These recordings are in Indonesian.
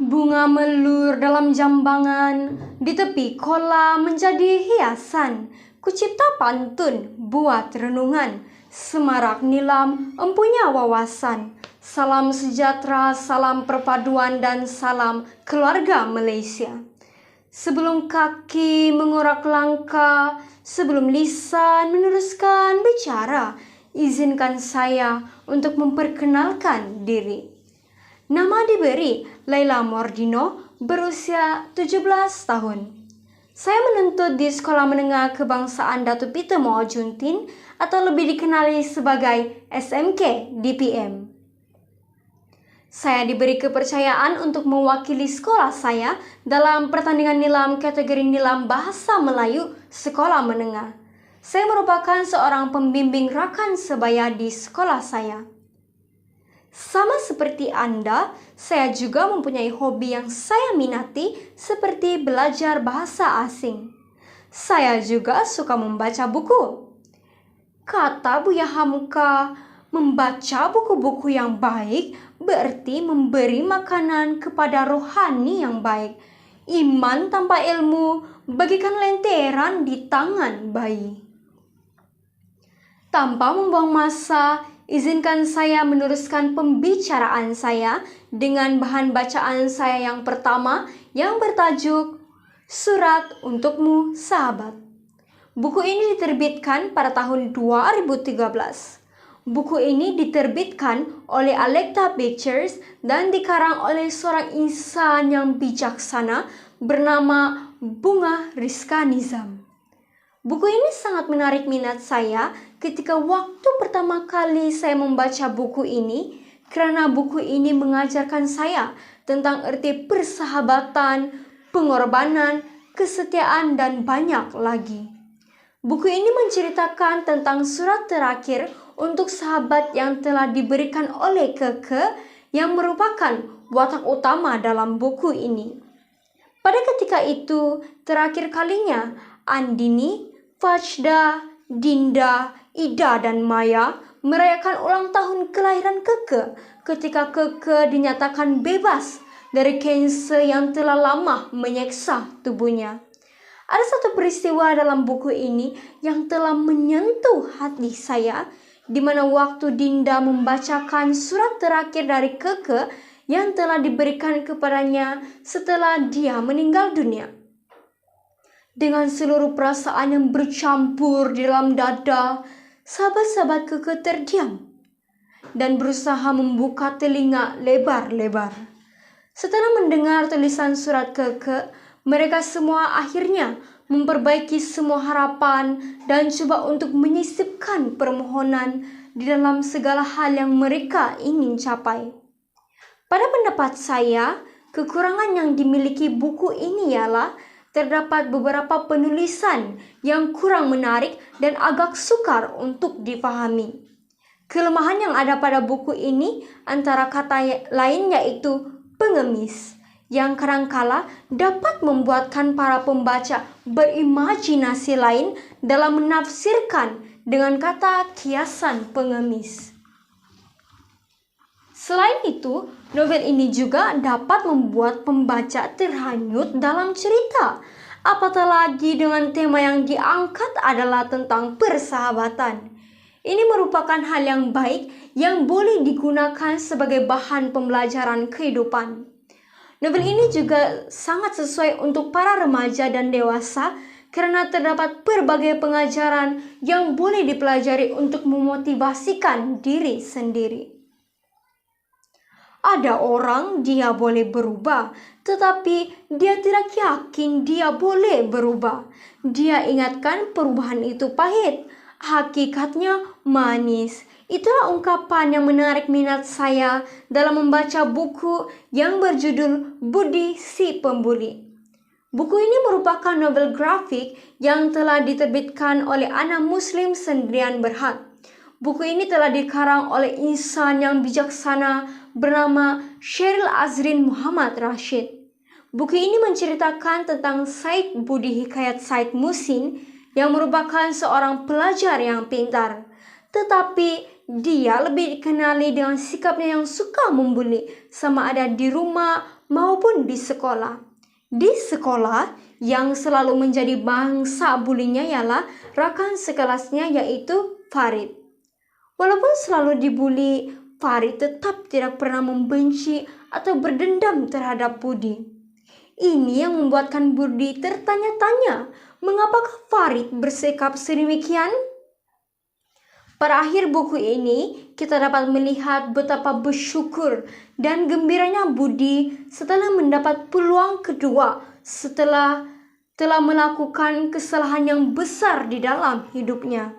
Bunga melur dalam jambangan, di tepi kolam menjadi hiasan. Kucipta pantun buat renungan, semarak nilam empunya wawasan. Salam sejahtera, salam perpaduan, dan salam keluarga Malaysia. Sebelum kaki mengurak langkah, sebelum lisan meneruskan bicara, izinkan saya untuk memperkenalkan diri. Nama diberi Laila Mordino, berusia 17 tahun. Saya menuntut di Sekolah Menengah Kebangsaan Datuk Peter Moa Juntin atau lebih dikenali sebagai SMK DPM. Saya diberi kepercayaan untuk mewakili sekolah saya dalam pertandingan nilam kategori nilam Bahasa Melayu Sekolah Menengah. Saya merupakan seorang pembimbing rakan sebaya di sekolah saya. Sama seperti Anda, saya juga mempunyai hobi yang saya minati seperti belajar bahasa asing. Saya juga suka membaca buku. Kata Buya Hamka, membaca buku-buku yang baik berarti memberi makanan kepada rohani yang baik. Iman tanpa ilmu bagikan lenteran di tangan bayi. Tanpa membuang masa, izinkan saya meneruskan pembicaraan saya dengan bahan bacaan saya yang pertama yang bertajuk Surat Untukmu Sahabat. Buku ini diterbitkan pada tahun 2013. Buku ini diterbitkan oleh Alecta Pictures dan dikarang oleh seorang insan yang bijaksana bernama Bunga Rizka Nizam. Buku ini sangat menarik minat saya ketika waktu pertama kali saya membaca buku ini, karena buku ini mengajarkan saya tentang arti persahabatan, pengorbanan, kesetiaan, dan banyak lagi. Buku ini menceritakan tentang surat terakhir untuk sahabat yang telah diberikan oleh Keke yang merupakan watak utama dalam buku ini. Pada ketika itu, terakhir kalinya Andini, Fajda, Dinda, Ida, dan Maya merayakan ulang tahun kelahiran Keke ketika Keke dinyatakan bebas dari kanser yang telah lama menyiksa tubuhnya. Ada satu peristiwa dalam buku ini yang telah menyentuh hati saya, di mana waktu Dinda membacakan surat terakhir dari Keke yang telah diberikan kepadanya setelah dia meninggal dunia. Dengan seluruh perasaan yang bercampur di dalam dada, sahabat-sahabat Keke terdiam dan berusaha membuka telinga lebar-lebar. Setelah mendengar tulisan surat Keke, mereka semua akhirnya memperbaiki semua harapan dan coba untuk menyisipkan permohonan di dalam segala hal yang mereka ingin capai. Pada pendapat saya, kekurangan yang dimiliki buku ini ialah terdapat beberapa penulisan yang kurang menarik dan agak sukar untuk dipahami. Kelemahan yang ada pada buku ini antara kata lain yaitu pengemis, yang kadangkala dapat membuatkan para pembaca berimajinasi lain dalam menafsirkan dengan kata kiasan pengemis. Selain itu, novel ini juga dapat membuat pembaca terhanyut dalam cerita. Apatah lagi dengan tema yang diangkat adalah tentang persahabatan. Ini merupakan hal yang baik yang boleh digunakan sebagai bahan pembelajaran kehidupan. Novel ini juga sangat sesuai untuk para remaja dan dewasa karena terdapat berbagai pengajaran yang boleh dipelajari untuk memotivasikan diri sendiri. Ada orang dia boleh berubah, tetapi dia tidak yakin dia boleh berubah. Dia ingatkan perubahan itu pahit, hakikatnya manis. Itulah ungkapan yang menarik minat saya dalam membaca buku yang berjudul Budi Si Pembuli. Buku ini merupakan novel grafik yang telah diterbitkan oleh anak muslim sendirian berhak. Buku ini telah dikarang oleh insan yang bijaksana bernama Sheryl Azrin Muhammad Rashid. Buku ini menceritakan tentang Said Budi Hikayat Said Musin yang merupakan seorang pelajar yang pintar. Tetapi dia lebih dikenali dengan sikapnya yang suka membuli, sama ada di rumah maupun di sekolah. Di sekolah, yang selalu menjadi bangsa bulinya ialah rakan sekelasnya yaitu Farid. Walaupun selalu dibuli, Farid tetap tidak pernah membenci atau berdendam terhadap Budi. Ini yang membuatkan Budi tertanya-tanya, mengapakah Farid bersikap sedemikian? Pada akhir buku ini, kita dapat melihat betapa bersyukur dan gembiranya Budi setelah mendapat peluang kedua setelah telah melakukan kesalahan yang besar di dalam hidupnya.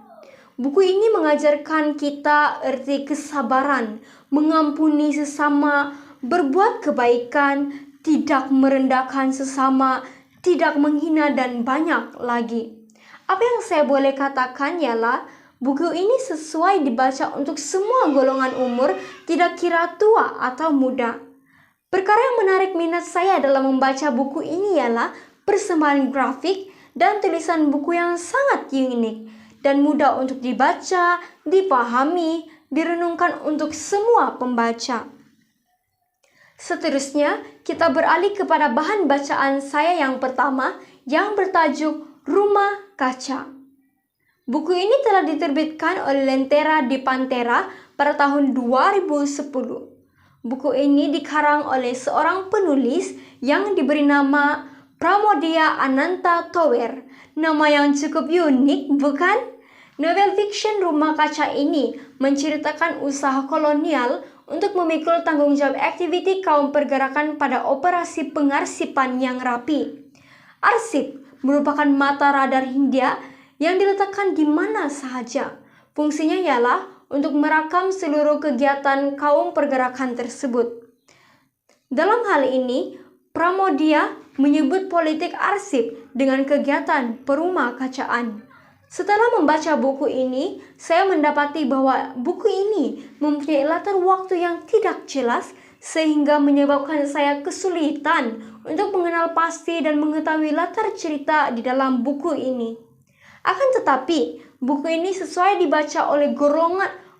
Buku ini mengajarkan kita arti kesabaran, mengampuni sesama, berbuat kebaikan, tidak merendahkan sesama, tidak menghina, dan banyak lagi. Apa yang saya boleh katakan ialah buku ini sesuai dibaca untuk semua golongan umur, tidak kira tua atau muda. Perkara yang menarik minat saya dalam membaca buku ini ialah persembahan grafik dan tulisan buku yang sangat unik dan mudah untuk dibaca, dipahami, direnungkan untuk semua pembaca. Seterusnya, kita beralih kepada bahan bacaan saya yang pertama yang bertajuk Rumah Kaca. Buku ini telah diterbitkan oleh Lentera di Pantera pada tahun 2010. Buku ini dikarang oleh seorang penulis yang diberi nama Pramodia Ananta Tower. Nama yang cukup unik, bukan? Novel fiction Rumah Kaca ini menceritakan usaha kolonial untuk memikul tanggung jawab aktiviti kaum pergerakan pada operasi pengarsipan yang rapi. Arsip merupakan mata radar Hindia yang diletakkan di mana sahaja. Fungsinya ialah untuk merakam seluruh kegiatan kaum pergerakan tersebut. Dalam hal ini, Pramodia menyebut politik arsip dengan kegiatan perumah kacaan. Setelah membaca buku ini, saya mendapati bahwa buku ini mempunyai latar waktu yang tidak jelas sehingga menyebabkan saya kesulitan untuk mengenal pasti dan mengetahui latar cerita di dalam buku ini. Akan tetapi, buku ini sesuai dibaca oleh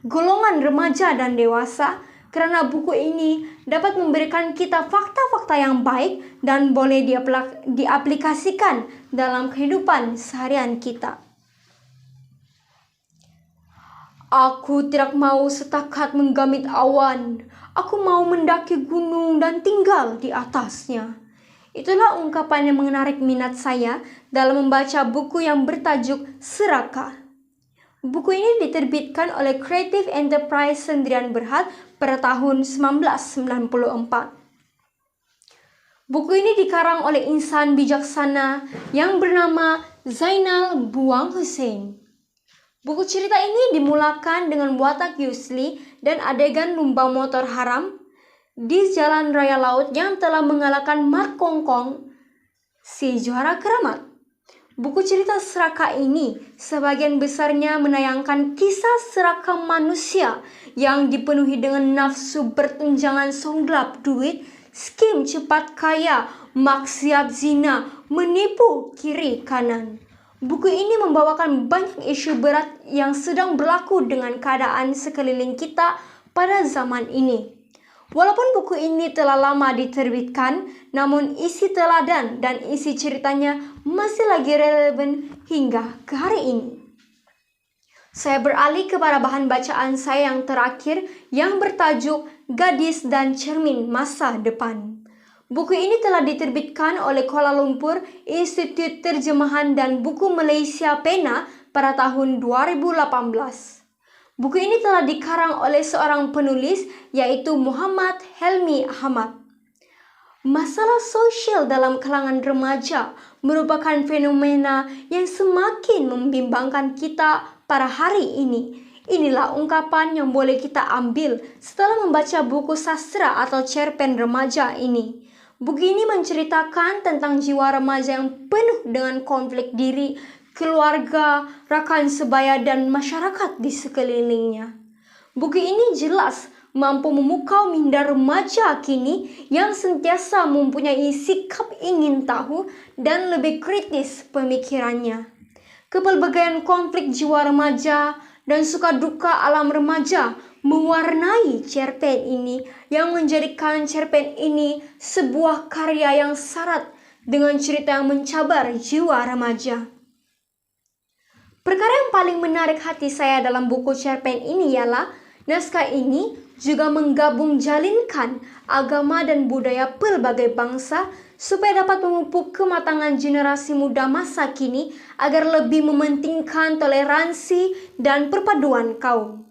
golongan remaja dan dewasa karena buku ini dapat memberikan kita fakta-fakta yang baik dan boleh diaplikasikan dalam kehidupan seharian kita. Aku tidak mau setakat menggamit awan. Aku mau mendaki gunung dan tinggal di atasnya. Itulah ungkapan yang menarik minat saya dalam membaca buku yang bertajuk Serakah. Buku ini diterbitkan oleh Creative Enterprise Sendirian Berhad pada tahun 1994. Buku ini dikarang oleh insan bijaksana yang bernama Zainal Buang Hussein. Buku cerita ini dimulakan dengan watak Yusli dan adegan lumba motor haram di jalan raya laut yang telah mengalahkan Mark Kongkong, si juara keramat. Buku cerita Serakah ini sebagian besarnya menayangkan kisah serakah manusia yang dipenuhi dengan nafsu bertunjangan songlap duit, skim cepat kaya, maksiat zina, menipu kiri kanan. Buku ini membawakan banyak isu berat yang sedang berlaku dengan keadaan sekeliling kita pada zaman ini. Walaupun buku ini telah lama diterbitkan, namun isi teladan dan isi ceritanya masih lagi relevan hingga ke hari ini. Saya beralih kepada bahan bacaan saya yang terakhir yang bertajuk Gadis dan Cermin Masa Depan. Buku ini telah diterbitkan oleh Kuala Lumpur Institut Terjemahan dan Buku Malaysia Pena pada tahun 2018. Buku ini telah dikarang oleh seorang penulis yaitu Muhammad Helmi Ahmad. Masalah sosial dalam kalangan remaja merupakan fenomena yang semakin membimbangkan kita pada hari ini. Inilah ungkapan yang boleh kita ambil setelah membaca buku sastra atau cerpen remaja ini. Buku ini menceritakan tentang jiwa remaja yang penuh dengan konflik diri, keluarga, rakan sebaya, dan masyarakat di sekelilingnya. Buku ini jelas mampu memukau minda remaja kini yang sentiasa mempunyai sikap ingin tahu dan lebih kritis pemikirannya. Kepelbagaian konflik jiwa remaja dan suka duka alam remaja mewarnai cerpen ini, yang menjadikan cerpen ini sebuah karya yang syarat dengan cerita yang mencabar jiwa remaja. Perkara yang paling menarik hati saya dalam buku cerpen ini ialah naskah ini juga menggabung jalinkan agama dan budaya pelbagai bangsa supaya dapat memupuk kematangan generasi muda masa kini agar lebih mementingkan toleransi dan perpaduan kaum.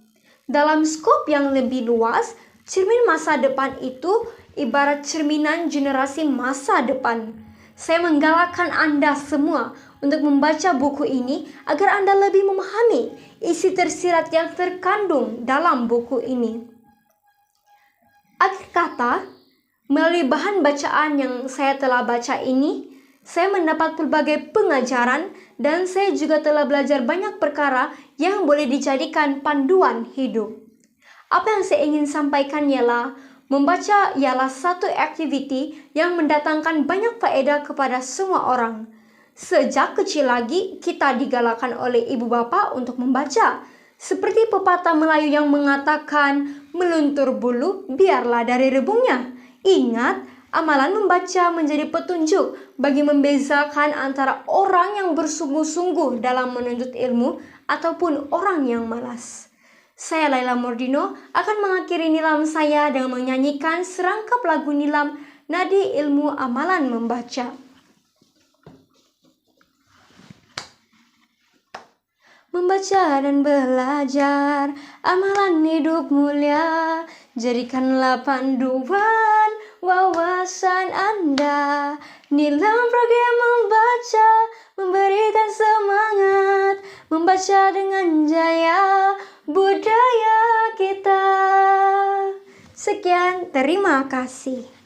Dalam skop yang lebih luas, cermin masa depan itu ibarat cerminan generasi masa depan. Saya menggalakkan Anda semua untuk membaca buku ini agar Anda lebih memahami isi tersirat yang terkandung dalam buku ini. Akhir kata, melalui bahan bacaan yang saya telah baca ini, saya mendapat berbagai pengajaran dan saya juga telah belajar banyak perkara yang boleh dijadikan panduan hidup. Apa yang saya ingin sampaikan ialah membaca ialah satu aktiviti yang mendatangkan banyak faedah kepada semua orang. Sejak kecil lagi kita digalakkan oleh ibu bapa untuk membaca. Seperti pepatah Melayu yang mengatakan, meluntur bulu biarlah dari rebungnya. Ingat, amalan membaca menjadi petunjuk bagi membezakan antara orang yang bersungguh-sungguh dalam menuntut ilmu ataupun orang yang malas. Saya Laila Mordino akan mengakhiri nilam saya dengan menyanyikan serangkap lagu nilam Nadi Ilmu Amalan Membaca. Membaca dan belajar, amalan hidup mulia, jadikanlah panduan wawasan Anda. Nilam program membaca, memberikan semangat, membaca dengan jaya budaya kita. Sekian, terima kasih.